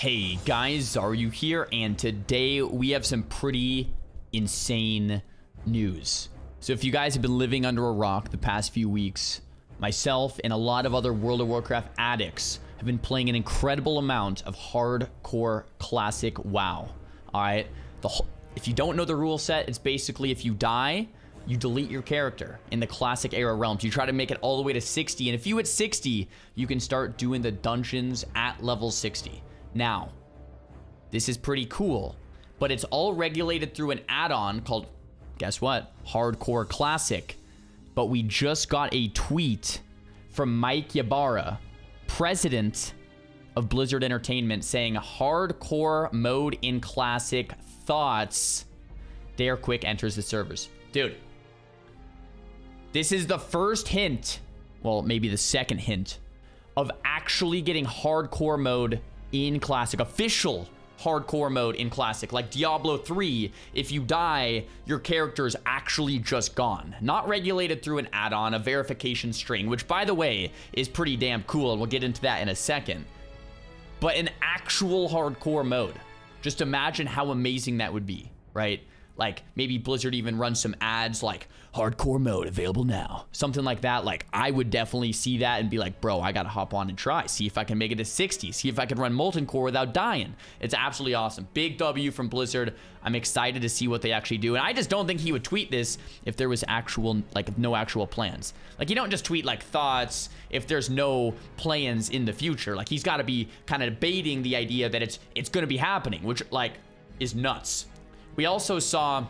Hey guys, are you here? And today we have some pretty insane news. So if you guys have been living under a rock the past few weeks, myself and a lot of other World of Warcraft addicts have been playing an incredible amount of hardcore classic WoW. Alright, if you don't know the rule set, it's basically if you die, you delete your character in the classic era realms. You try to make it all the way to 60, and if you hit 60, you can start doing the dungeons at level 60. Now, this is pretty cool, but it's all regulated through an add-on called, guess what? Hardcore Classic. But we just got a tweet from Mike Ybarra, president of Blizzard Entertainment, saying hardcore mode in Classic thoughts. Dare Quick enters the servers. Dude, this is the first hint, well, maybe the second hint, of actually getting hardcore mode in Classic, official hardcore mode in Classic. Like Diablo 3, if you die, your character's actually just gone. Not regulated through an add-on, a verification string, which by the way, is pretty damn cool, and we'll get into that in a second. But an actual hardcore mode. Just imagine how amazing that would be, right? Like, maybe Blizzard even runs some ads like, hardcore mode available now. Something like that. Like, I would definitely see that and be like, bro, I gotta hop on and try. See if I can make it to 60. See if I can run Molten Core without dying. It's absolutely awesome. Big W from Blizzard. I'm excited to see what they actually do. And I just don't think he would tweet this if there was actual, like, no actual plans. Like, you don't just tweet, like, thoughts if there's no plans in the future. Like, he's gotta be kind of baiting the idea that it's gonna be happening, which, like, is nuts. We also saw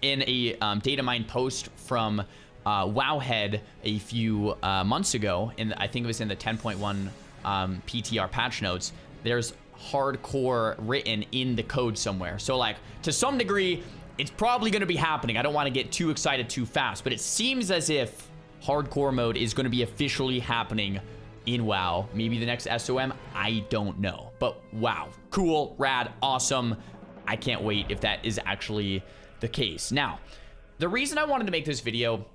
in a data mine post from Wowhead a few months ago, I think it was in the 10.1 PTR patch notes, there's hardcore written in the code somewhere. So like, to some degree, it's probably going to be happening. I don't want to get too excited too fast, but it seems as if hardcore mode is going to be officially happening in WoW. Maybe the next SOM, I don't know. But wow, cool, rad, awesome. I can't wait if that is actually the case. Now, the reason I wanted to make this video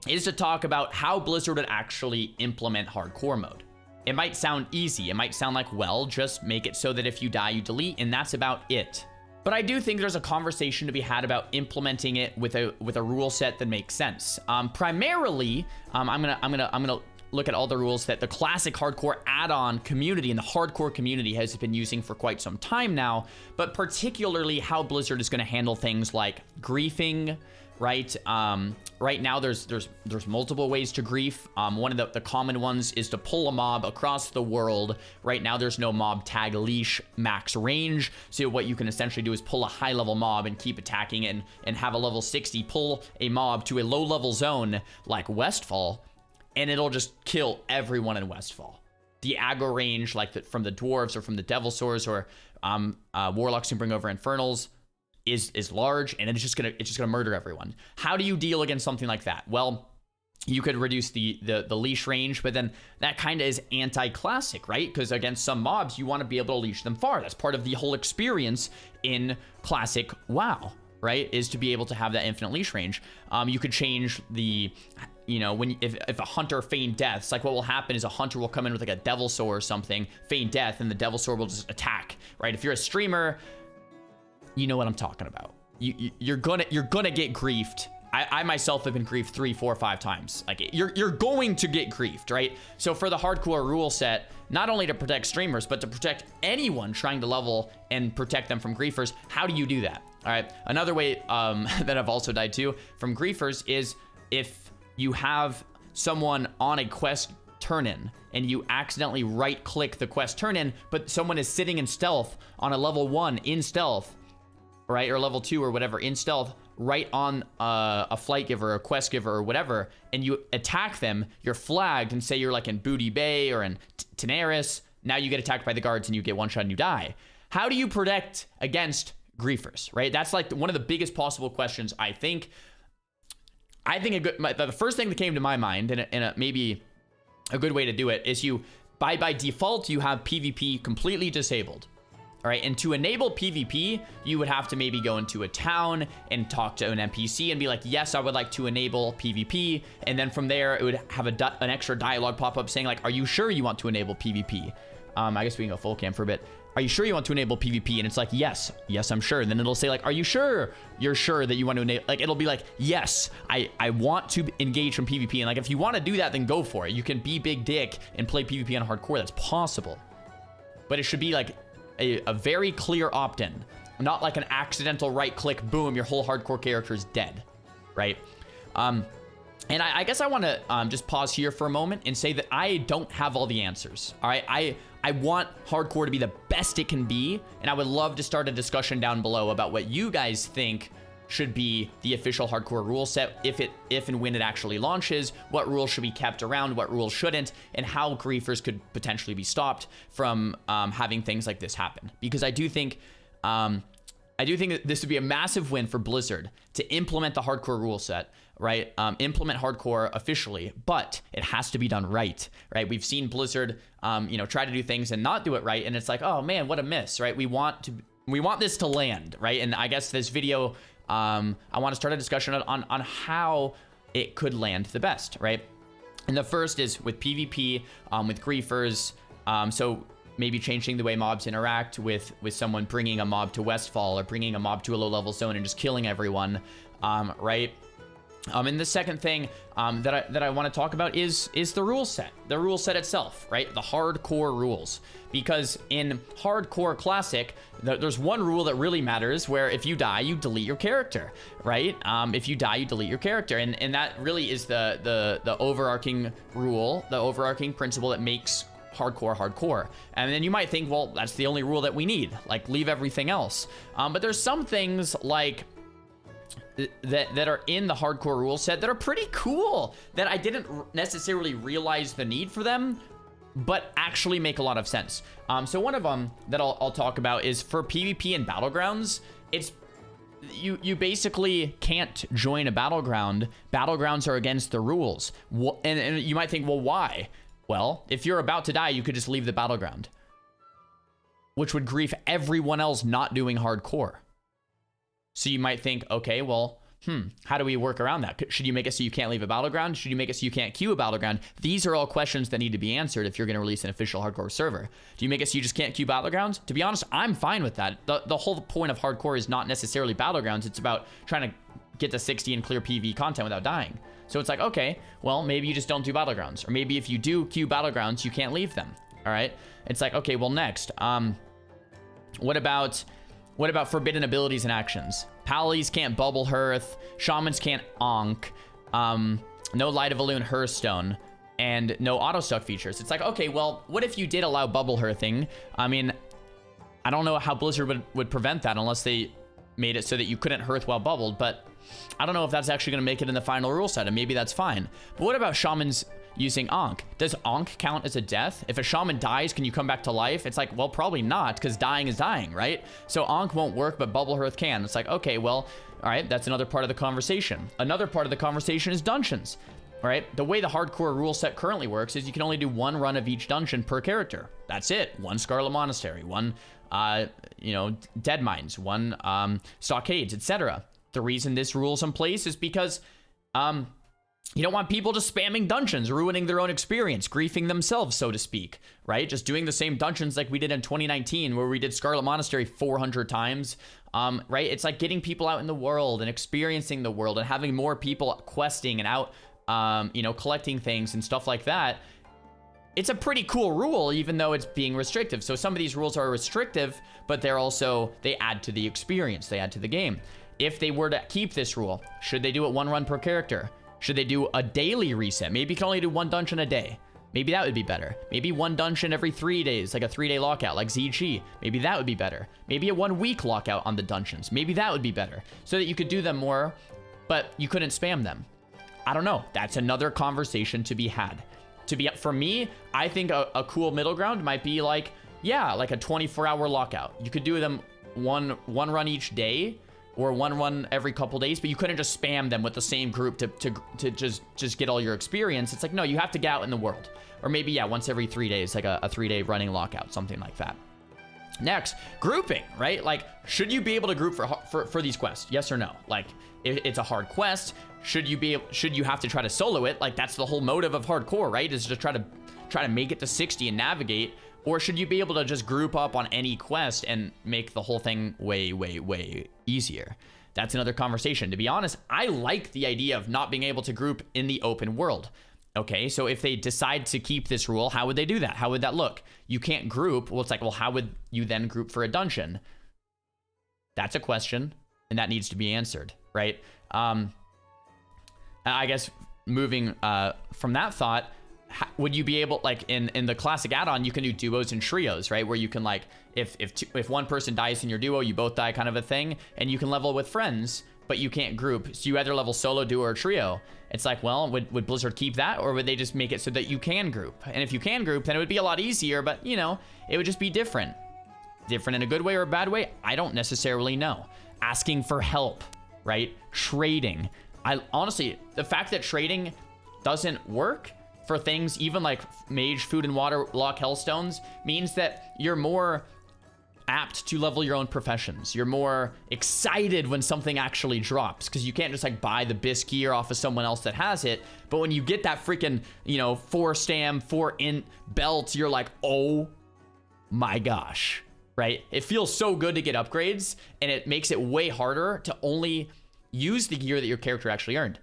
is to talk about how Blizzard would actually implement hardcore mode. It might sound easy. It might sound like, well, just make it so that if you die, you delete, and that's about it. But I do think there's a conversation to be had about implementing it with a rule set that makes sense. Primarily, I'm gonna look at all the rules that the classic hardcore add-on community and the hardcore community has been using for quite some time now, but particularly how Blizzard is going to handle things like griefing, right? Right now there's multiple ways to grief. One of the common ones is to pull a mob across the world. Right now there's no mob tag leash max range, so what you can essentially do is pull a high level mob and keep attacking it and have a level 60 pull a mob to a low level zone like Westfall, and it'll just kill everyone in Westfall. The aggro range, like from the dwarves or from the devil swords or warlocks can bring over infernals, is large, and it's just gonna murder everyone. How do you deal against something like that? Well, you could reduce the leash range, but then that kind of is anti-classic, right? Because against some mobs, you want to be able to leash them far. That's part of the whole experience in classic WoW, right? Is to be able to have that infinite leash range. You could change the, you know, if a hunter feigned death, it's like what will happen is a hunter will come in with like a devil sword or something, feign death, and the devil sword will just attack, right? If you're a streamer, you know what I'm talking about. You're gonna get griefed. I myself have been griefed 3, 4, 5 times. Like you're going to get griefed, right? So for the hardcore rule set, not only to protect streamers, but to protect anyone trying to level and protect them from griefers, how do you do that? All right, another way that I've also died to from griefers is if you have someone on a quest turn-in and you accidentally right-click the quest turn-in, but someone is sitting in stealth on a level 1 in stealth, right, or level 2 or whatever in stealth, right on a flight giver or a quest giver or whatever, and you attack them, you're flagged, and say you're like in Booty Bay or in Tenaris, now you get attacked by the guards and you get one shot and you die. How do you protect against griefers, right? That's like one of the biggest possible questions, I think. The first thing that came to my mind, and maybe a good way to do it, is you, by default, you have PvP completely disabled. All right, and to enable PvP, you would have to maybe go into a town and talk to an NPC and be like, yes, I would like to enable PvP. And then from there, it would have an extra dialogue pop up saying like, are you sure you want to enable PvP? I guess we can go full cam for a bit. are you sure you want to enable PvP? And it's like, yes, I'm sure. And then it'll say like, are you sure you're sure that you want to enable, like, it'll be like, yes, I want to engage from PvP. And like, if you want to do that, then go for it. You can be big dick and play PvP on hardcore. That's possible. But it should be like a very clear opt-in, not like an accidental right click, boom, your whole hardcore character is dead, right? And I guess I want to just pause here for a moment and say that I don't have all the answers, all right? I want hardcore to be the best it can be, and I would love to start a discussion down below about what you guys think should be the official hardcore rule set if and when it actually launches, what rules should be kept around, what rules shouldn't, and how griefers could potentially be stopped from having things like this happen. Because I do think that this would be a massive win for Blizzard to implement the hardcore rule set, right? Implement hardcore officially, but it has to be done right, right? We've seen Blizzard, try to do things and not do it right, and it's like, oh man, what a miss, right? We want this to land, right? And I guess this video, I want to start a discussion on how it could land the best, right? And the first is with PvP, with griefers, so maybe changing the way mobs interact with someone bringing a mob to Westfall or bringing a mob to a low-level zone and just killing everyone, right? And the second thing that I want to talk about is the rule set itself, right? The hardcore rules. Because in hardcore classic, there's one rule that really matters, where if you die, you delete your character, right? If you die, you delete your character, and that really is the overarching rule, the overarching principle that makes hardcore. And then you might think, well, that's the only rule that we need, like leave everything else. But there's some things like that are in the hardcore rule set that are pretty cool, that I didn't necessarily realize the need for them, but actually make a lot of sense. So one of them that I'll talk about is for PvP and battlegrounds. It's you basically can't join a battleground. Battlegrounds are against the rules. And you might think, well, why? Well, if you're about to die, you could just leave the battleground, which would grief everyone else not doing hardcore. So you might think, okay, well, how do we work around that? Should you make it so you can't leave a battleground? Should you make it so you can't queue a battleground? These are all questions that need to be answered if you're going to release an official hardcore server. Do you make it so you just can't queue battlegrounds? To be honest, I'm fine with that. The whole point of hardcore is not necessarily battlegrounds. It's about trying to get to 60 and clear PV content without dying. So it's like, okay, well, maybe you just don't do battlegrounds. Or maybe if you do queue battlegrounds, you can't leave them. All right? It's like, okay, well, next. What about forbidden abilities and actions? Pallies can't bubble hearth, shamans can't onk, no light of Elune hearthstone, and no auto stuck features. It's like, okay, well, what if you did allow bubble hearthing? I mean, I don't know how Blizzard would prevent that unless they made it so that you couldn't hearth while bubbled, but I don't know if that's actually going to make it in the final rule set, and maybe that's fine. But what about shamans using Ankh? Does Ankh count as a death? If a shaman dies, can you come back to life? It's like, well, probably not, because dying is dying, right? So Ankh won't work, but Bubble Hearth can. It's like, okay, well, all right, that's another part of the conversation. Another part of the conversation is dungeons, all right? The way the hardcore rule set currently works is you can only do one run of each dungeon per character. That's it. One Scarlet Monastery, one, Dead Mines, one Stockades, etc. The reason this rule's in place is because you don't want people just spamming dungeons, ruining their own experience, griefing themselves, so to speak, right? Just doing the same dungeons like we did in 2019, where we did Scarlet Monastery 400 times, right? It's like getting people out in the world and experiencing the world and having more people questing and out, collecting things and stuff like that. It's a pretty cool rule, even though it's being restrictive. So some of these rules are restrictive, but they add to the experience, they add to the game. If they were to keep this rule, should they do it one run per character? Should they do a daily reset? Maybe you can only do one dungeon a day. Maybe that would be better. Maybe one dungeon every 3 days, like a 3-day lockout, like ZG. Maybe that would be better. Maybe a 1-week lockout on the dungeons. Maybe that would be better. So that you could do them more, but you couldn't spam them. I don't know. That's another conversation to be had. For me, I think a cool middle ground might be like, yeah, like a 24-hour lockout. You could do them one run each day, or one run every couple days, but you couldn't just spam them with the same group to just get all your experience. It's like, no, you have to get out in the world. Or maybe, yeah, once every 3 days, like a 3-day running lockout, something like that. Next, grouping, right? Like, should you be able to group for these quests? Yes or no? Like, if it's a hard quest, should you have to try to solo it? Like, that's the whole motive of hardcore, right? Is to try to make it to 60 and navigate. Or should you be able to just group up on any quest and make the whole thing way, way, way easier? That's another conversation. To be honest, I like the idea of not being able to group in the open world. Okay, so if they decide to keep this rule, how would they do that? How would that look? You can't group. Well, it's like, well, how would you then group for a dungeon? That's a question, and that needs to be answered, right? I guess moving from that thought, would you be able, like in the classic add-on, you can do duos and trios, right? Where you can, like, if one person dies in your duo, you both die, kind of a thing, and you can level with friends, but you can't group. So you either level solo, duo, or trio. It's like, well, would Blizzard keep that, or would they just make it so that you can group? And if you can group, then it would be a lot easier, but, you know, it would just be different. Different in a good way or a bad way? I don't necessarily know. Asking for help, right? Trading. Honestly, the fact that trading doesn't work for things even like mage, food, and water lock hellstones means that you're more apt to level your own professions. You're more excited when something actually drops, because you can't just like buy the bisque gear off of someone else that has it. But when you get that freaking, you know, 4 stam, 4 int belt, you're like, oh my gosh, right? It feels so good to get upgrades, and it makes it way harder to only use the gear that your character actually earned.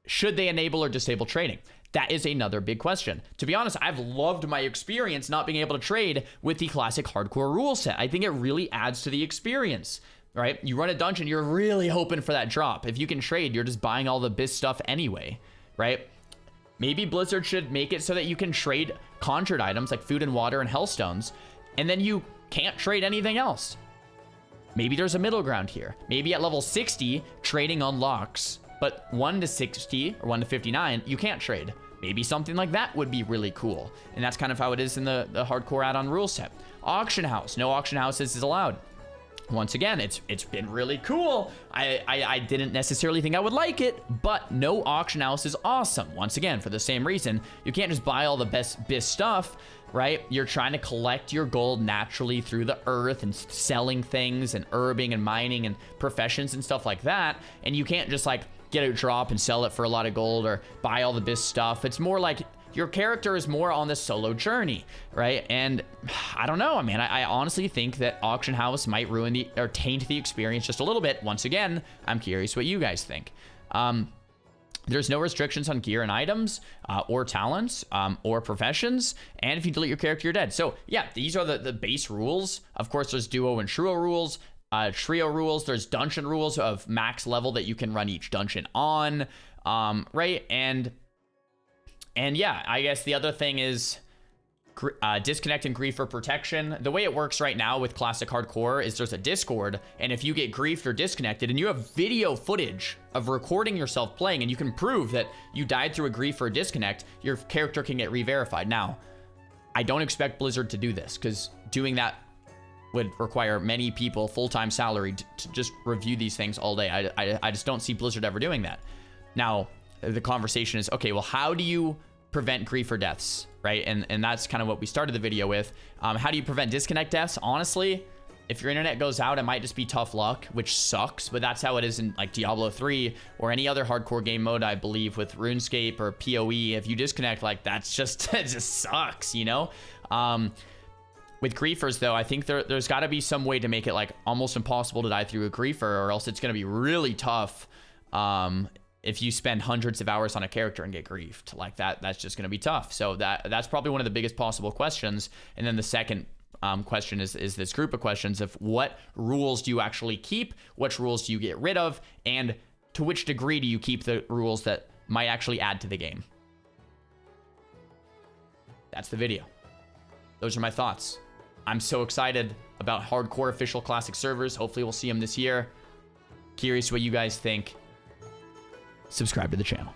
Should they enable or disable trading? That is another big question. To be honest, I've loved my experience not being able to trade with the classic hardcore rule set. I think it really adds to the experience, right? You run a dungeon, you're really hoping for that drop. If you can trade, you're just buying all the biz stuff anyway, right? Maybe Blizzard should make it so that you can trade conjured items like food and water and hellstones, and then you can't trade anything else. Maybe there's a middle ground here. Maybe at level 60, trading unlocks, but 1 to 60 or 1 to 59, you can't trade. Maybe something like that would be really cool. And that's kind of how it is in the hardcore add-on rule set. Auction house. No auction houses is allowed. Once again, it's been really cool. I didn't necessarily think I would like it, but no auction house is awesome. Once again, for the same reason, you can't just buy all the best stuff, right? You're trying to collect your gold naturally through the earth and selling things and herbing and mining and professions and stuff like that. And you can't just like get a drop and sell it for a lot of gold or buy all the best stuff. It's more like your character is more on this solo journey, right? And I don't know, man. I honestly think that auction house might ruin or taint the experience just a little bit. Once again, I'm curious what you guys think. There's no restrictions on gear and items or talents or professions. And if you delete your character, you're dead. So yeah, these are the base rules. Of course, there's duo and trio rules. Trio rules. There's dungeon rules of max level that you can run each dungeon on, right? And yeah, I guess the other thing is disconnect and grief for protection. The way it works right now with classic hardcore is there's a Discord, and if you get griefed or disconnected and you have video footage of recording yourself playing and you can prove that you died through a grief or a disconnect, your character can get re-verified. Now, I don't expect Blizzard to do this, because doing that would require many people, full-time salary, to just review these things all day. I just don't see Blizzard ever doing that. Now, the conversation is, okay, well, how do you prevent grief or deaths, right? And that's kind of what we started the video with. How do you prevent disconnect deaths? Honestly, if your internet goes out, it might just be tough luck, which sucks, but that's how it is in like Diablo 3 or any other hardcore game mode, I believe, with RuneScape or PoE. If you disconnect, like, that's just, it just sucks, you know? With griefers, though, I think there's got to be some way to make it like almost impossible to die through a griefer, or else it's going to be really tough if you spend hundreds of hours on a character and get griefed. Like that's just going to be tough. So that's probably one of the biggest possible questions. And then the second question is this group of questions of what rules do you actually keep, which rules do you get rid of, and to which degree do you keep the rules that might actually add to the game. That's the video. Those are my thoughts. I'm so excited about hardcore official classic servers. Hopefully we'll see them this year. Curious what you guys think. Subscribe to the channel.